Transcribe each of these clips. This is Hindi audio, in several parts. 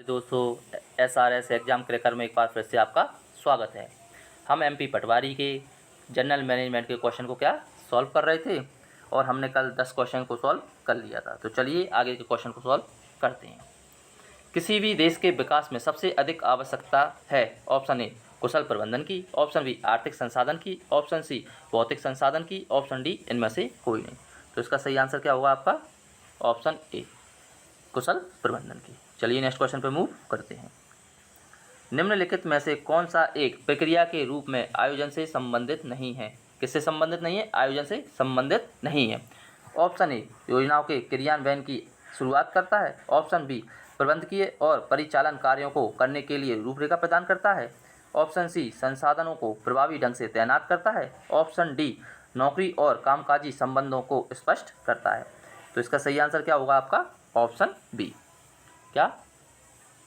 दोस्तों, SRS एग्ज़ाम क्रैकर में एक बार फिर से आपका स्वागत है। हम MP पटवारी के जनरल मैनेजमेंट के क्वेश्चन को सॉल्व कर रहे थे और हमने कल 10 क्वेश्चन को सॉल्व कर लिया था। तो चलिए आगे के क्वेश्चन को सॉल्व करते हैं। किसी भी देश के विकास में सबसे अधिक आवश्यकता है ऑप्शन ए कुशल प्रबंधन की, ऑप्शन बी आर्थिक संसाधन की, ऑप्शन सी भौतिक संसाधन की, ऑप्शन डी इनमें से कोई नहीं। तो इसका सही आंसर क्या होगा आपका? ऑप्शन ए कुशल प्रबंधन की। चलिए नेक्स्ट क्वेश्चन पे मूव करते हैं। निम्नलिखित में से कौन सा एक प्रक्रिया के रूप में आयोजन से संबंधित नहीं है? किससे संबंधित नहीं है? आयोजन से संबंधित नहीं है। ऑप्शन ए योजनाओं के क्रियान्वयन की शुरुआत करता है, ऑप्शन बी प्रबंधकीय और परिचालन कार्यों को करने के लिए रूपरेखा प्रदान करता है, ऑप्शन सी संसाधनों को प्रभावी ढंग से तैनात करता है, ऑप्शन डी नौकरी और कामकाजी संबंधों को स्पष्ट करता है। तो इसका सही आंसर क्या होगा आपका? Option B. क्या?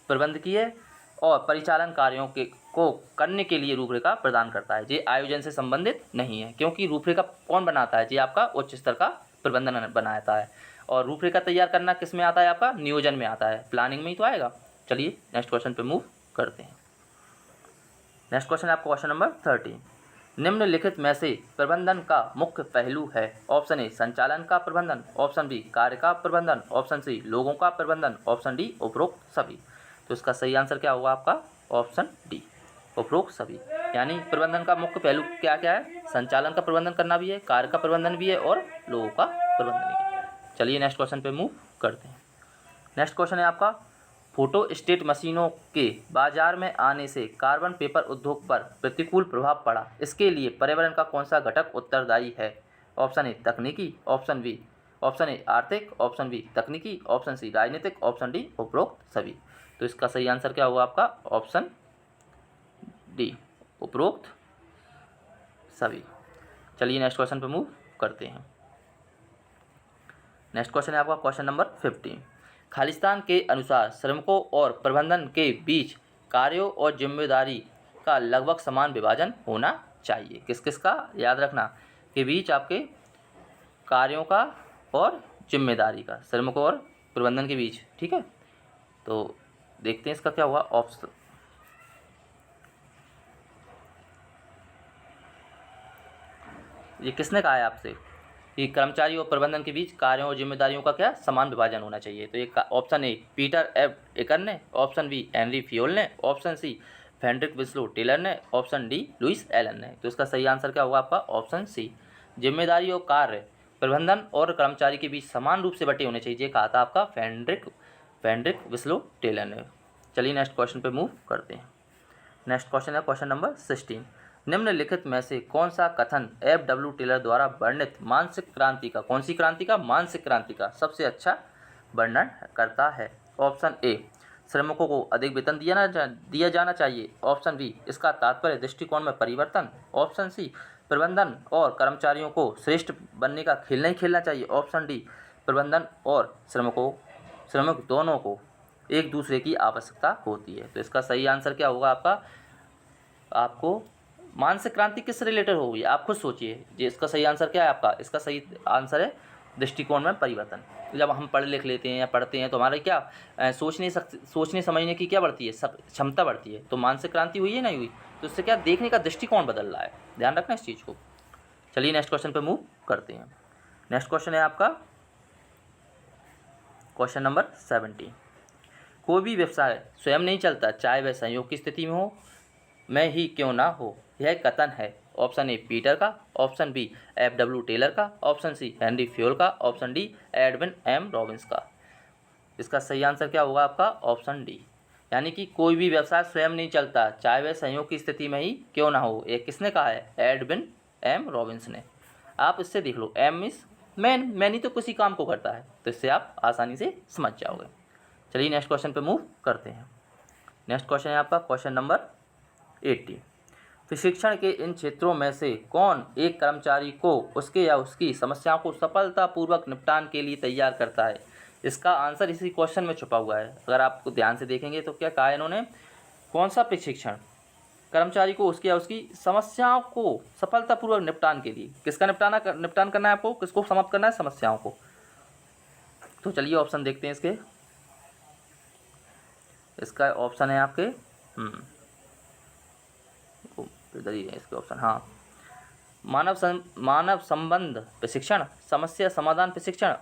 प्रबंधकीय और परिचालन कार्यों को करने के लिए रूपरेखा प्रदान करता है। ये आयोजन से संबंधित नहीं है, क्योंकि रूपरेखा कौन बनाता है? ये आपका उच्च स्तर का प्रबंधन बनाता है। और रूपरेखा तैयार करना किस में आता है? आपका नियोजन में आता है, प्लानिंग में ही तो आएगा। चलिए नेक्स्ट क्वेश्चन पे मूव करते हैं। नेक्स्ट क्वेश्चन है आपका क्वेश्चन नंबर 13। निम्नलिखित में से प्रबंधन का मुख्य पहलू है? ऑप्शन ए संचालन का प्रबंधन, ऑप्शन बी कार्य का प्रबंधन, ऑप्शन सी लोगों का प्रबंधन, ऑप्शन डी उपरोक्त सभी। तो इसका सही आंसर क्या होगा आपका? ऑप्शन डी उपरोक्त सभी। यानी प्रबंधन का मुख्य पहलू क्या क्या है? संचालन का प्रबंधन करना भी है, कार्य का प्रबंधन भी है और लोगों का प्रबंधन भी है। चलिए नेक्स्ट क्वेश्चन पे मूव करते हैं। नेक्स्ट क्वेश्चन है आपका फोटोस्टेट मशीनों के बाजार में आने से कार्बन पेपर उद्योग पर प्रतिकूल प्रभाव पड़ा। इसके लिए पर्यावरण का कौन सा घटक उत्तरदायी है? ऑप्शन ए तकनीकी, ऑप्शन ए आर्थिक, ऑप्शन बी तकनीकी, ऑप्शन सी राजनीतिक, ऑप्शन डी उपरोक्त सभी। तो इसका सही आंसर क्या होगा आपका? ऑप्शन डी उपरोक्त सभी। चलिए नेक्स्ट क्वेश्चन पे मूव करते हैं। नेक्स्ट क्वेश्चन है आपका क्वेश्चन नंबर 15। खालिस्तान के अनुसार श्रमिकों और प्रबंधन के बीच कार्यों और जिम्मेदारी का लगभग समान विभाजन होना चाहिए। किस किस का? याद रखना के बीच आपके कार्यों का और जिम्मेदारी का, श्रमिकों और प्रबंधन के बीच। ठीक है, तो देखते हैं इसका क्या हुआ। ऑप्शन ये किसने कहा है आपसे कि कर्मचारी और प्रबंधन के बीच कार्यों और जिम्मेदारियों का क्या समान विभाजन होना चाहिए? तो एक ऑप्शन ए पीटर एफ एकर ने, ऑप्शन बी हेनरी फियोल ने, ऑप्शन सी फ्रेडरिक विस्लो टेलर ने, ऑप्शन डी लुइस एलन ने। तो इसका सही आंसर क्या होगा आपका? ऑप्शन सी जिम्मेदारी और कार्य प्रबंधन और कर्मचारी के बीच समान रूप से बटे होने चाहिए, कहा था आपका फ्रेडरिक विस्लो टेलर ने। चलिए नेक्स्ट क्वेश्चन पे मूव करते हैं। नेक्स्ट क्वेश्चन है क्वेश्चन नंबर 16। निम्नलिखित में से कौन सा कथन F.W. टेलर द्वारा वर्णित मानसिक क्रांति का, कौन सी क्रांति का? मानसिक क्रांति का सबसे अच्छा वर्णन करता है? ऑप्शन ए श्रमिकों को अधिक वेतन दिया जाना चाहिए, ऑप्शन बी इसका तात्पर्य दृष्टिकोण में परिवर्तन, ऑप्शन सी प्रबंधन और कर्मचारियों को श्रेष्ठ बनने का खेल नहीं खेलना चाहिए, ऑप्शन डी प्रबंधन और श्रमिक दोनों को एक दूसरे की आवश्यकता होती है। तो इसका सही आंसर क्या होगा आपका? आपको मानसिक क्रांति किस रिलेटेड होगी आप खुद सोचिए। जी इसका सही आंसर क्या है आपका? इसका सही आंसर है दृष्टिकोण में परिवर्तन। जब हम पढ़ लिख लेते हैं या पढ़ते हैं तो हमारे क्या सोचने समझने की क्या बढ़ती है? सब क्षमता बढ़ती है। तो मानसिक क्रांति हुई है नहीं हुई, तो इससे क्या देखने का दृष्टिकोण बदल रहा है। ध्यान रखना इस चीज़ को। चलिए नेक्स्ट क्वेश्चन पर मूव करते हैं। नेक्स्ट क्वेश्चन है आपका क्वेश्चन नंबर 17। कोई भी व्यवसाय स्वयं नहीं चलता, चाहे वह संयोग की स्थिति में हो में ही क्यों ना हो। यह कथन है ऑप्शन ए पीटर का, ऑप्शन बी F.W. टेलर का, ऑप्शन सी हेनरी फ्योल का, option D Edwin M Robbins का। इसका सही आंसर क्या होगा आपका? Option D. यानी कि कोई भी व्यवसाय स्वयं नहीं चलता, चाहे वह संयोग की स्थिति में ही क्यों ना हो। ये किसने कहा है? एडविन एम रॉबिन्स ने। आप इससे देख लो, एम मीन्स मैन ही तो किसी काम को करता है, तो इससे आप आसानी से समझ जाओगे। चलिए नेक्स्ट क्वेश्चन पे मूव करते हैं। नेक्स्ट क्वेश्चन है आपका क्वेश्चन नंबर 80। प्रशिक्षण के इन क्षेत्रों में से कौन एक कर्मचारी को उसके या उसकी समस्याओं को सफलतापूर्वक निपटान के लिए तैयार करता है? इसका आंसर इसी क्वेश्चन में छुपा हुआ है। अगर आप ध्यान से देखेंगे तो क्या कहा है इन्होंने? कौन सा प्रशिक्षण कर्मचारी को उसकी या उसकी समस्याओं को सफलतापूर्वक निपटान के लिए, किसका निपटान करना है आपको? किसको समाप्त करना है? समस्याओं को। तो चलिए ऑप्शन देखते हैं इसके। इसका ऑप्शन है आपके इधर ही है इसके ऑप्शन। हाँ, मानव संबंध प्रशिक्षण, समस्या समाधान प्रशिक्षण,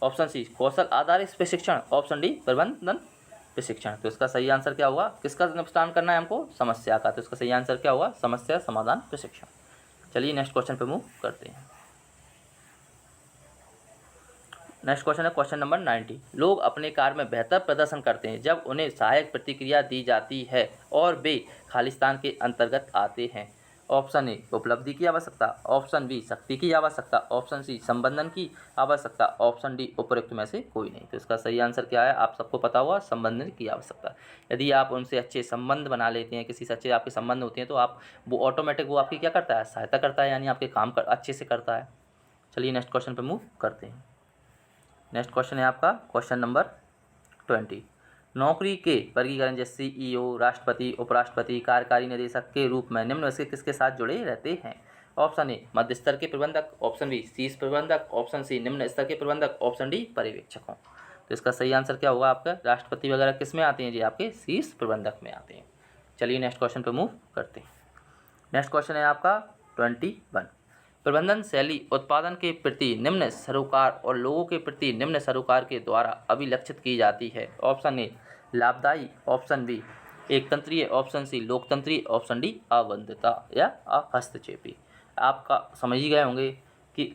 ऑप्शन सी कौशल आधारित प्रशिक्षण, ऑप्शन डी प्रबंधन प्रशिक्षण। तो इसका सही आंसर क्या होगा? किसका निपटान करना है हमको? समस्या का। तो इसका सही आंसर क्या होगा? समस्या समाधान प्रशिक्षण। चलिए नेक्स्ट क्वेश्चन पे मूव करते हैं। नेक्स्ट क्वेश्चन है क्वेश्चन नंबर 90। लोग अपने कार्य में बेहतर प्रदर्शन करते हैं जब उन्हें सहायक प्रतिक्रिया दी जाती है और वे खालिस्तान के अंतर्गत आते हैं। ऑप्शन ए उपलब्धि की आवश्यकता, ऑप्शन बी शक्ति की आवश्यकता, ऑप्शन सी संबंधन की आवश्यकता, ऑप्शन डी उपरोक्त में से कोई नहीं। तो इसका सही आंसर क्या है? आप सबको पता होगा, संबंधन की आवश्यकता। यदि आप उनसे अच्छे संबंध बना लेते हैं, किसी से अच्छे आपके संबंध होते हैं, तो आप वो ऑटोमेटिक वो आपकी क्या करता है? सहायता करता है, यानी आपके काम अच्छे से करता है। चलिए नेक्स्ट क्वेश्चन पर मूव करते हैं। नेक्स्ट क्वेश्चन है आपका क्वेश्चन नंबर 20। नौकरी के वर्गीकरण जैसे सीईओ, राष्ट्रपति, उपराष्ट्रपति, कार्यकारी निदेशक के रूप में निम्न में से किसके साथ जुड़े रहते हैं? ऑप्शन ए मध्य स्तर के प्रबंधक, ऑप्शन बी शीर्ष प्रबंधक, ऑप्शन सी निम्न स्तर के प्रबंधक, ऑप्शन डी पर्यवेक्षकों। तो इसका सही आंसर क्या होगा आपका? राष्ट्रपति वगैरह किस में आते हैं जी? आपके शीर्ष प्रबंधक में आते हैं। चलिए नेक्स्ट क्वेश्चन पर मूव करते हैं। नेक्स्ट क्वेश्चन है आपका 21। प्रबंधन शैली उत्पादन के प्रति निम्न सरोकार और लोगों के प्रति निम्न सरोकार के द्वारा अभिलक्षित की जाती है। ऑप्शन ए लाभदायी, ऑप्शन बी एकतंत्रीय, ऑप्शन सी लोकतंत्रीय, ऑप्शन डी अबंधता या हस्तक्षेपी। आपका समझ ही गए होंगे कि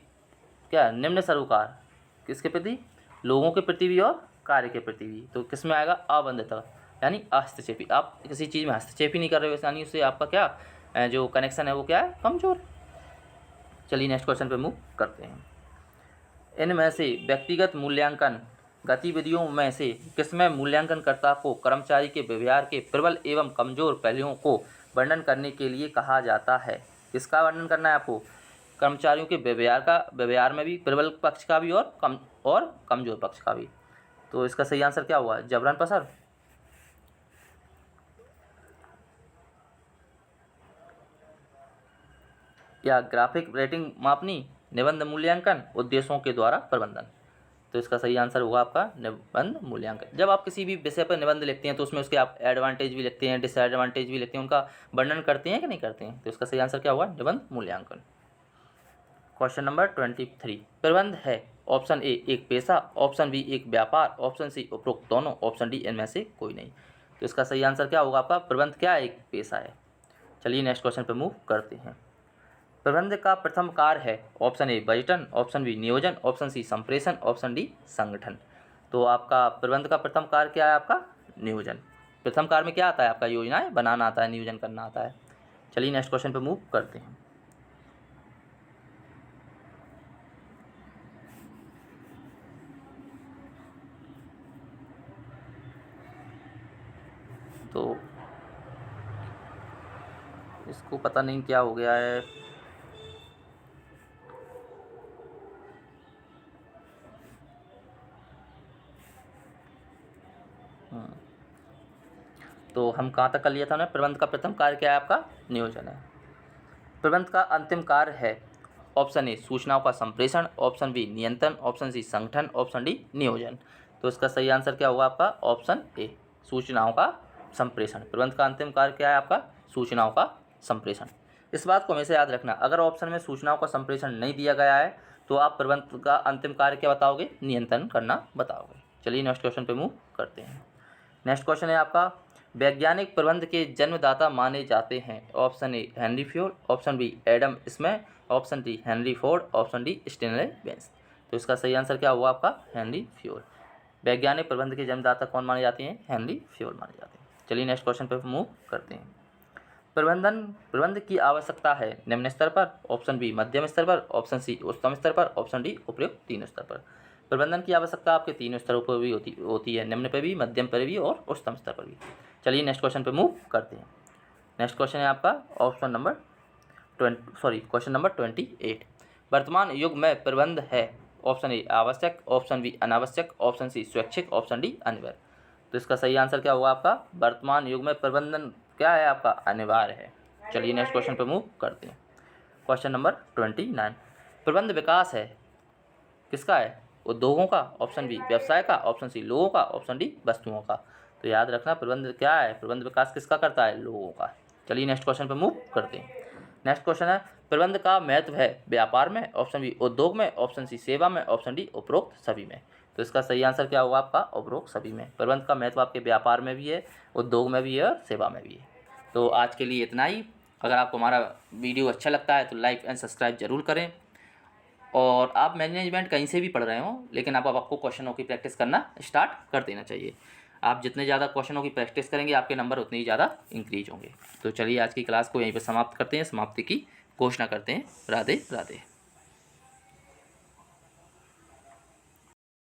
क्या निम्न सरोकार किसके प्रति? लोगों के प्रति भी और कार्य के प्रति भी। तो किस में आएगा? अबंधता यानी हस्तक्षेपी। आप किसी चीज़ में हस्तक्षेप ही नहीं कर रहे हो, यानी उससे आपका क्या जो कनेक्शन है वो क्या है? कमजोर। चलिए नेक्स्ट क्वेश्चन पे मूव करते हैं। इनमें से व्यक्तिगत मूल्यांकन गतिविधियों में से किसमें मूल्यांकनकर्ता को कर्मचारी के व्यवहार के प्रबल एवं कमजोर पहलुओं को वर्णन करने के लिए कहा जाता है? किसका वर्णन करना है आपको? कर्मचारियों के व्यवहार में भी प्रबल पक्ष का भी और कमजोर पक्ष का भी। तो इसका सही आंसर क्या हुआ? जबरन पसर या ग्राफिक रेटिंग मापनी, निबंध मूल्यांकन, उद्देश्यों के द्वारा प्रबंधन। तो इसका सही आंसर होगा आपका निबंध मूल्यांकन। जब आप किसी भी विषय पर निबंध लिखते हैं तो उसमें उसके आप एडवांटेज भी लिखते हैं, डिसएडवांटेज भी लिखते हैं, उनका वर्णन करते हैं कि नहीं करते हैं? तो इसका सही आंसर क्या होगा? निबंध मूल्यांकन। Question number 23। प्रबंध है ऑप्शन ए एक पेशा, ऑप्शन बी एक व्यापार, ऑप्शन सी उपरोक्त दोनों, ऑप्शन डी इनमें से कोई नहीं। तो इसका सही आंसर क्या होगा आपका? प्रबंध क्या है? एक पेशा है। चलिए नेक्स्ट क्वेश्चन पर मूव करते हैं। प्रबंध का प्रथम कार्य है ऑप्शन ए बजटन, ऑप्शन बी नियोजन, ऑप्शन सी संप्रेषण, ऑप्शन डी संगठन। तो आपका प्रबंध का प्रथम कार्य क्या है? आपका नियोजन। प्रथम कार्य में क्या आता है? आपका योजनाएं बनाना आता है, नियोजन करना आता है। चलिए नेक्स्ट क्वेश्चन पे मूव करते हैं। तो इसको पता नहीं क्या हो गया है। तो हम कहाँ तक कर लिया था हमने? प्रबंध का प्रथम कार्य क्या है? आपका नियोजन है। प्रबंध का अंतिम कार्य है ऑप्शन ए सूचनाओं का संप्रेषण, ऑप्शन बी नियंत्रण, ऑप्शन सी संगठन, ऑप्शन डी नियोजन। तो इसका सही आंसर क्या होगा आपका? ऑप्शन ए सूचनाओं का संप्रेषण। प्रबंध का अंतिम कार्य क्या है? आपका सूचनाओं का संप्रेषण। इस बात को हमेशा याद रखना, अगर ऑप्शन में सूचनाओं का संप्रेषण नहीं दिया गया है तो आप प्रबंध का अंतिम कार्य क्या बताओगे? नियंत्रण करना बताओगे। चलिए नेक्स्ट क्वेश्चन पे मूव करते हैं। नेक्स्ट क्वेश्चन है आपका वैज्ञानिक प्रबंध के जन्मदाता माने जाते हैं। Option A Henri Fayol, option B Adam Smith, option D Henry Ford, option D Stanley बेंस। तो इसका सही आंसर क्या होगा आपका? Henri Fayol. वैज्ञानिक प्रबंध के जन्मदाता कौन माने जाते हैं? हेनरी फ्योल माने जाते हैं। चलिए नेक्स्ट क्वेश्चन पर मूव करते हैं। प्रबंध की आवश्यकता है निम्न स्तर पर, ऑप्शन बी मध्यम स्तर पर, ऑप्शन सी उच्चतम स्तर पर, ऑप्शन डी उपयुक्त तीनों स्तर पर। प्रबंधन की आवश्यकता आपके तीनों स्तरों पर भी होती है, निम्न पर भी, मध्यम पर भी और उच्चतम स्तर पर भी। चलिए नेक्स्ट क्वेश्चन पे मूव करते हैं। नेक्स्ट क्वेश्चन है आपका क्वेश्चन नंबर 28। वर्तमान युग में प्रबंध है ऑप्शन ए आवश्यक, ऑप्शन बी अनावश्यक, ऑप्शन सी स्वैच्छिक, ऑप्शन डी अनिवार्य। तो इसका सही आंसर क्या होगा आपका? वर्तमान युग में प्रबंधन क्या है? आपका अनिवार्य है। चलिए नेक्स्ट क्वेश्चन पे मूव करते हैं। Question number 29। प्रबंध विकास है किसका है? उद्योगों का, ऑप्शन बी व्यवसाय का, ऑप्शन सी लोगों का, ऑप्शन डी वस्तुओं का। तो याद रखना प्रबंध क्या है, प्रबंध विकास किसका करता है, लोगों का। चलिए नेक्स्ट क्वेश्चन पे मूव करते हैं। नेक्स्ट क्वेश्चन है प्रबंध का महत्व है व्यापार में, ऑप्शन बी उद्योग में, ऑप्शन सी सेवा में, ऑप्शन डी उपरोक्त सभी में। तो इसका सही आंसर क्या होगा आपका, उपरोक्त सभी में। प्रबंध का महत्व आपके व्यापार में भी है, उद्योग में भी है और सेवा में भी है। तो आज के लिए इतना ही। अगर आपको हमारा वीडियो अच्छा लगता है तो लाइक एंड सब्सक्राइब जरूर करें। और आप मैनेजमेंट कहीं से भी पढ़ रहे हो, लेकिन आपको क्वेश्चनों की प्रैक्टिस करना स्टार्ट कर देना चाहिए। आप जितने ज़्यादा क्वेश्चनों की प्रैक्टिस करेंगे आपके नंबर उतने ही ज़्यादा इंक्रीज होंगे। तो चलिए आज की क्लास को यहीं पर समाप्त करते हैं, समाप्ति की घोषणा करते हैं। राधे राधे।